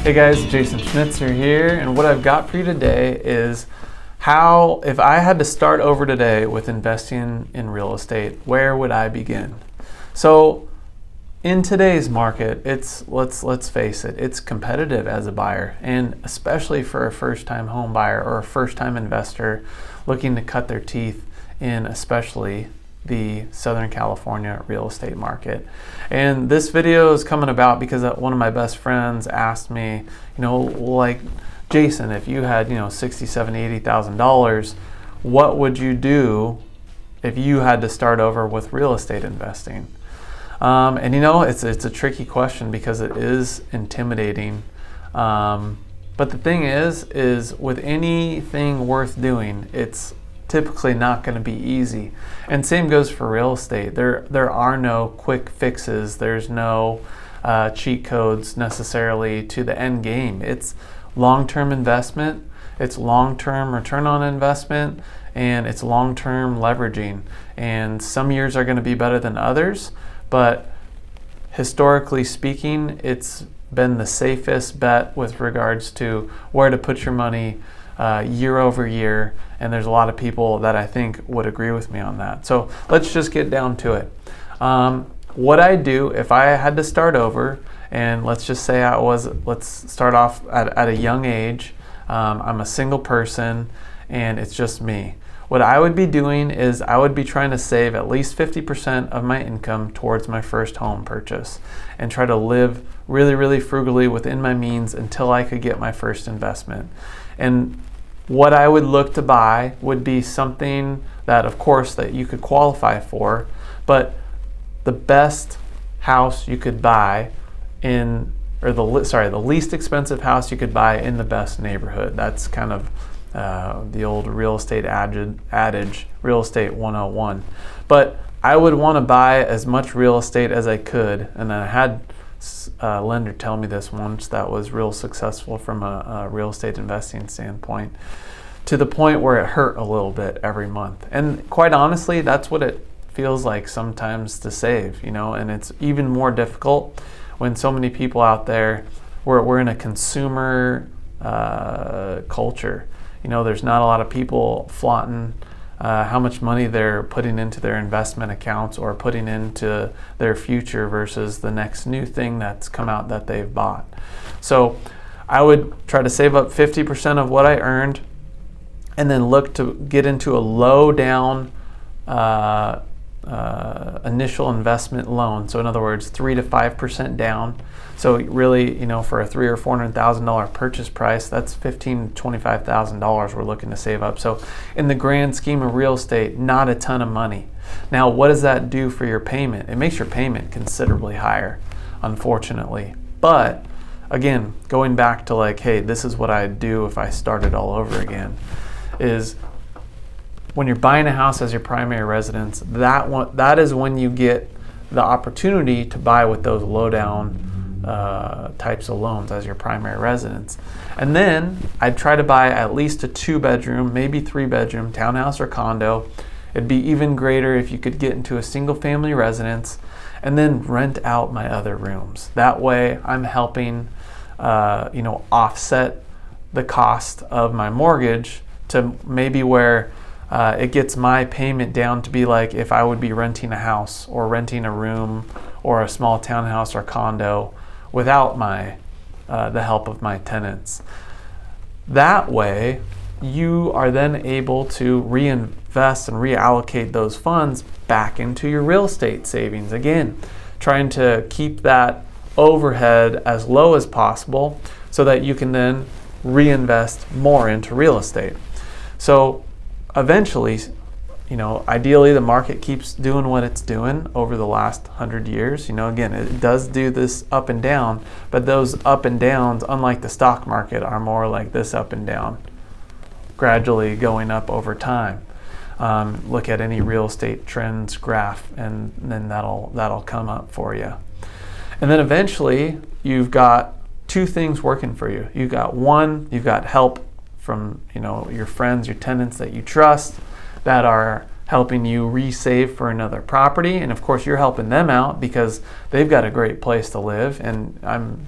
Hey guys, Jason Schnitzer here, and what I've got for you today is how, if I had to start over today with investing in real estate, where would I begin? So in today's market, let's face it, it's competitive as a buyer, and especially for a first-time home buyer or a first-time investor looking to cut their teeth in especially the Southern California real estate market. And this video is coming about because one of my best friends asked me, like, Jason, if you had, $60,000, $70,000, $80,000, what would you do if you had to start over with real estate investing? And it's a tricky question because it is intimidating. But the thing is with anything worth doing, it's typically not going to be easy. And same goes for real estate. There are no quick fixes. There's no cheat codes necessarily to the end game. It's long-term investment, it's long-term return on investment, and it's long-term leveraging. And some years are going to be better than others, but historically speaking, it's been the safest bet with regards to where to put your money year over year, and there's a lot of people that I think would agree with me on that. So let's just get down to it. What I do if I had to start over, and let's just say let's start off at a young age. I'm a single person and it's just me. What I would be doing is I would be trying to save at least 50% of my income towards my first home purchase and try to live really, really frugally within my means until I could get my first investment. And what I would look to buy would be something that, of course, that you could qualify for, but the best house you could buy the least expensive house you could buy in the best neighborhood. That's kind of the old real estate adage, real estate 101. But I would want to buy as much real estate as I could, and I had a lender tell me this once that was real successful from a real estate investing standpoint, to the point where it hurt a little bit every month. And quite honestly, that's what it feels like sometimes to save, and it's even more difficult when so many people out there, we're in a consumer culture. There's not a lot of people flaunting how much money they're putting into their investment accounts or putting into their future versus the next new thing that's come out that they've bought. So I would try to save up 50% of what I earned and then look to get into a low down initial investment loan. So in other words, 3 to 5% down. So really, for a $300,000 or $400,000 purchase price, that's $15,000 to $25,000 we're looking to save up. So in the grand scheme of real estate, not a ton of money. Now, what does that do for your payment? It makes your payment considerably higher, unfortunately. But again, going back to like, hey, this is what I'd do if I started all over again, is when you're buying a house as your primary residence, that is when you get the opportunity to buy with those low down types of loans as your primary residence. And then I'd try to buy at least a 2-bedroom, maybe 3-bedroom townhouse or condo. It'd be even greater if you could get into a single family residence and then rent out my other rooms. That way I'm helping offset the cost of my mortgage to maybe where it gets my payment down to be like if I would be renting a house or renting a room or a small townhouse or condo without the help of my tenants. That way, you are then able to reinvest and reallocate those funds back into your real estate savings. Again, trying to keep that overhead as low as possible so that you can then reinvest more into real estate. So eventually, ideally the market keeps doing what it's doing over the last 100 years. Again, it does do this up and down, but those up and downs, unlike the stock market, are more like this up and down, gradually going up over time. Look at any real estate trends graph, and then that'll come up for you. And then eventually, you've got two things working for you. You've got help from your friends, your tenants that you trust, that are helping you resave for another property, and of course you're helping them out because they've got a great place to live. And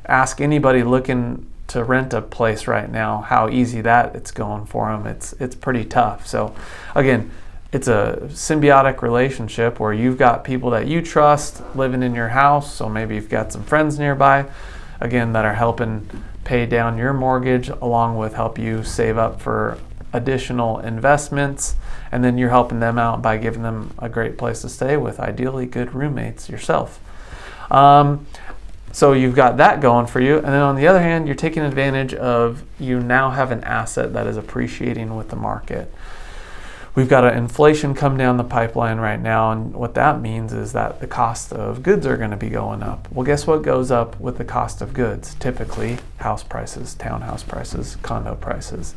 ask anybody looking to rent a place right now how easy that it's going for them. It's pretty tough. So again, it's a symbiotic relationship where you've got people that you trust living in your house. So maybe you've got some friends nearby, again, that are helping pay down your mortgage along with help you save up for additional investments. And then you're helping them out by giving them a great place to stay with ideally good roommates yourself. So you've got that going for you. And then on the other hand, you're taking advantage of, you now have an asset that is appreciating with the market. We've got an inflation come down the pipeline right now, and what that means is that the cost of goods are going to be going up. Well, guess what goes up with the cost of goods? Typically, house prices, townhouse prices, condo prices.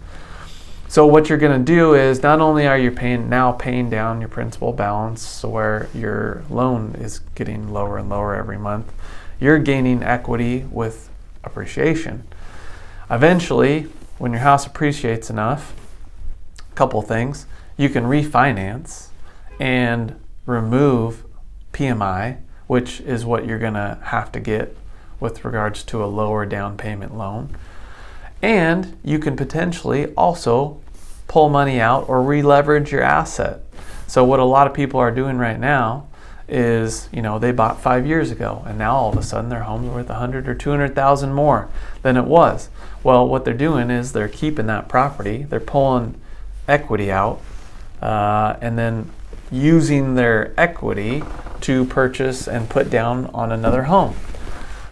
So what you're going to do is, not only are you paying down your principal balance, so where your loan is getting lower and lower every month, you're gaining equity with appreciation. Eventually, when your house appreciates enough, a couple things. You can refinance and remove PMI, which is what you're going to have to get with regards to a lower down payment loan. And you can potentially also pull money out or re-leverage your asset. So what a lot of people are doing right now is, they bought 5 years ago, and now all of a sudden their home's worth 100 or 200,000 more than it was. Well, what they're doing is they're keeping that property, they're pulling equity out, and then using their equity to purchase and put down on another home.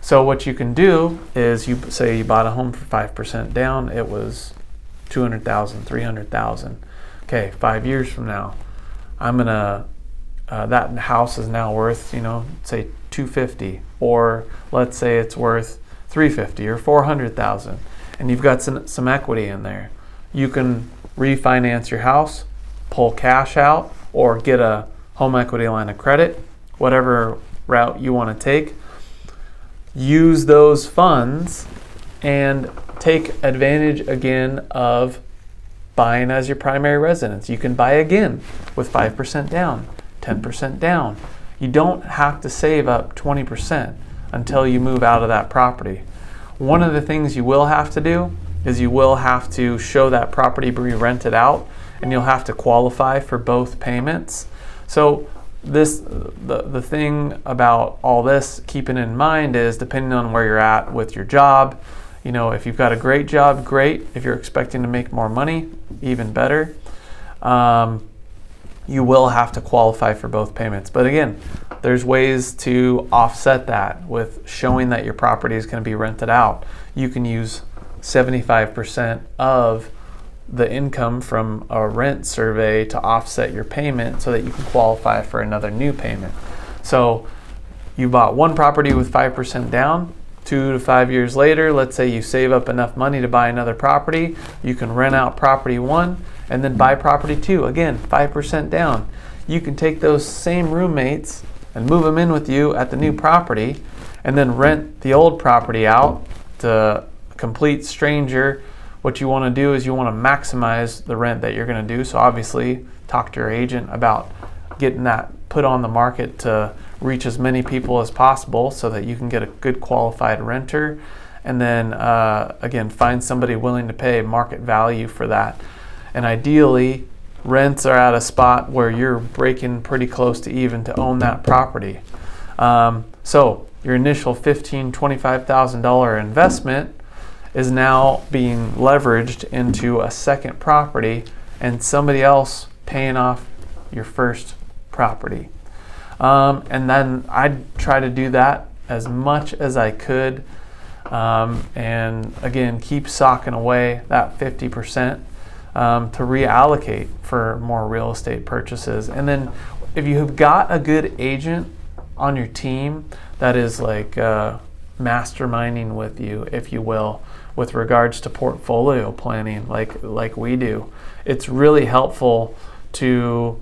So what you can do is, you say you bought a home for 5% down, it was 200,000, 300,000. Okay, 5 years from now, I'm gonna that house is now worth, say 250, or let's say it's worth 350 or 400,000, and you've got some equity in there. You can refinance your house, pull cash out, or get a home equity line of credit, whatever route you want to take. Use those funds and take advantage again of buying as your primary residence. You can buy again with 5% down, 10% down. You don't have to save up 20% until you move out of that property. One of the things you will have to do is you will have to show that property be rented out, and you'll have to qualify for both payments. So the thing about all this, keeping in mind, is depending on where you're at with your job, if you've got a great job, great. If you're expecting to make more money, even better. You will have to qualify for both payments. But again, there's ways to offset that with showing that your property is going to be rented out. You can use 75% of the income from a rent survey to offset your payment so that you can qualify for another new payment. So you bought one property with 5% down, 2 to 5 years later, let's say you save up enough money to buy another property, you can rent out property 1 and then buy property 2, again, 5% down. You can take those same roommates and move them in with you at the new property, and then rent the old property out to a complete stranger. What you want to do is you want to maximize the rent that you're going to do. So obviously talk to your agent about getting that put on the market to reach as many people as possible so that you can get a good qualified renter. And then again, find somebody willing to pay market value for that. And ideally, rents are at a spot where you're breaking pretty close to even to own that property. So your initial $15,000, $25,000 investment is now being leveraged into a second property and somebody else paying off your first property. And then I'd try to do that as much as I could. And again, keep socking away that 50% to reallocate for more real estate purchases. And then if you have got a good agent on your team that is like masterminding with you, if you will, with regards to portfolio planning like we do, it's really helpful to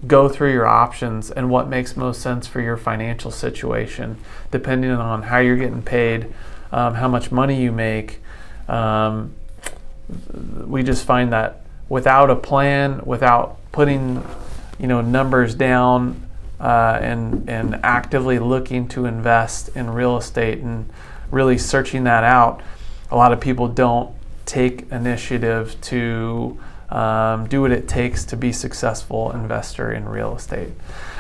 go through your options and what makes most sense for your financial situation, depending on how you're getting paid, how much money you make. We just find that without a plan, without putting numbers down and actively looking to invest in real estate and really searching that out, a lot of people don't take initiative to do what it takes to be a successful investor in real estate.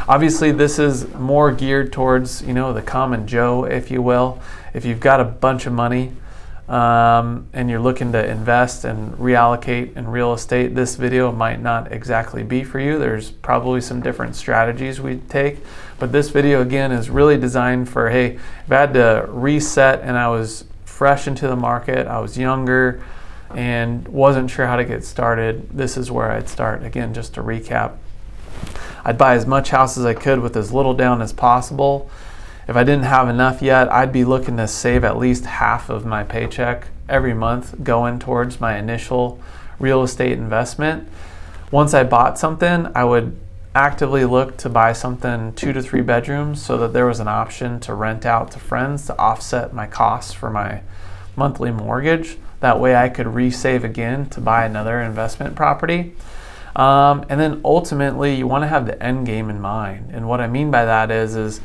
Obviously, this is more geared towards, the common Joe, if you will. If you've got a bunch of money and you're looking to invest and reallocate in real estate, this video might not exactly be for you. There's probably some different strategies we take, but this video again is really designed for, hey, if I had to reset and I was fresh into the market, I was younger and wasn't sure how to get started, this is where I'd start. Again, just to recap, I'd buy as much house as I could with as little down as possible. If I didn't have enough yet, I'd be looking to save at least half of my paycheck every month going towards my initial real estate investment. Once I bought something, I would actively look to buy something 2 to 3 bedrooms so that there was an option to rent out to friends to offset my costs for my monthly mortgage. That way I could resave again to buy another investment property. And then ultimately you want to have the end game in mind. And what I mean by that is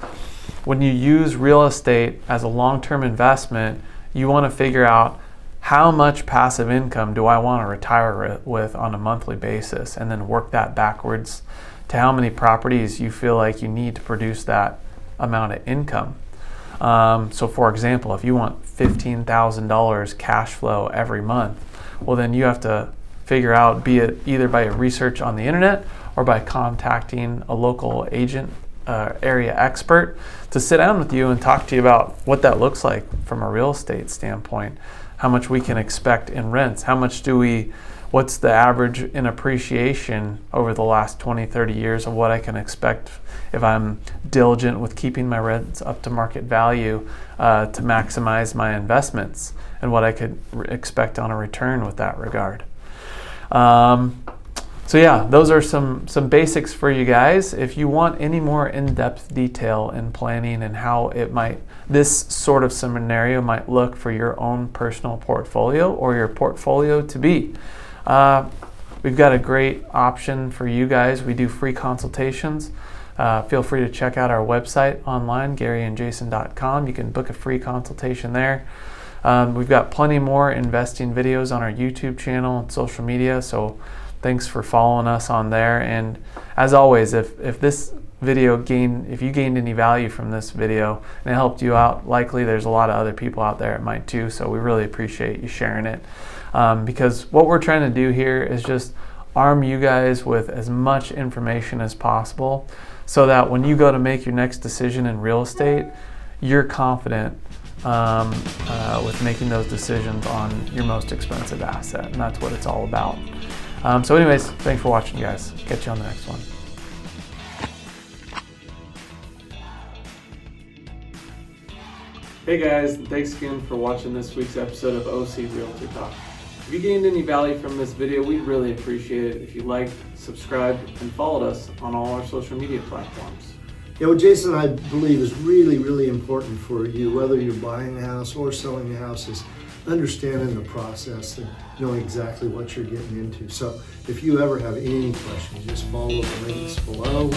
when you use real estate as a long-term investment, you want to figure out how much passive income do I want to retire with on a monthly basis, and then work that backwards to how many properties you feel like you need to produce that amount of income. So for example, if you want $15,000 cash flow every month, well then you have to figure out, be it either by research on the internet or by contacting a local agent, area expert, to sit down with you and talk to you about what that looks like from a real estate standpoint, how much we can expect in rents, what's the average in appreciation over the last 20, 30 years of what I can expect if I'm diligent with keeping my rents up to market value to maximize my investments, and what I could expect on a return with that regard. So yeah, those are some basics for you guys. If you want any more in-depth detail in planning and how this sort of scenario might look for your own personal portfolio or your portfolio to be, we've got a great option for you guys. We do free consultations. Feel free to check out our website online, GaryandJason.com. You can book a free consultation there. We've got plenty more investing videos on our YouTube channel and social media, so thanks for following us on there. And as always, if you gained any value from this video and it helped you out, likely there's a lot of other people out there that might too, so we really appreciate you sharing it. Because what we're trying to do here is just arm you guys with as much information as possible so that when you go to make your next decision in real estate, you're confident with making those decisions on your most expensive asset, and that's what it's all about. So anyways, thanks for watching, guys. Catch you on the next one. Hey guys, thanks again for watching this week's episode of O.C Realtor Talk. If you gained any value from this video, we'd really appreciate it if you liked, subscribed, and followed us on all our social media platforms. Yeah, what Jason and I believe is really, really important for you, whether you're buying a house or selling a house, is understanding the process and knowing exactly what you're getting into. So if you ever have any questions, just follow the links below.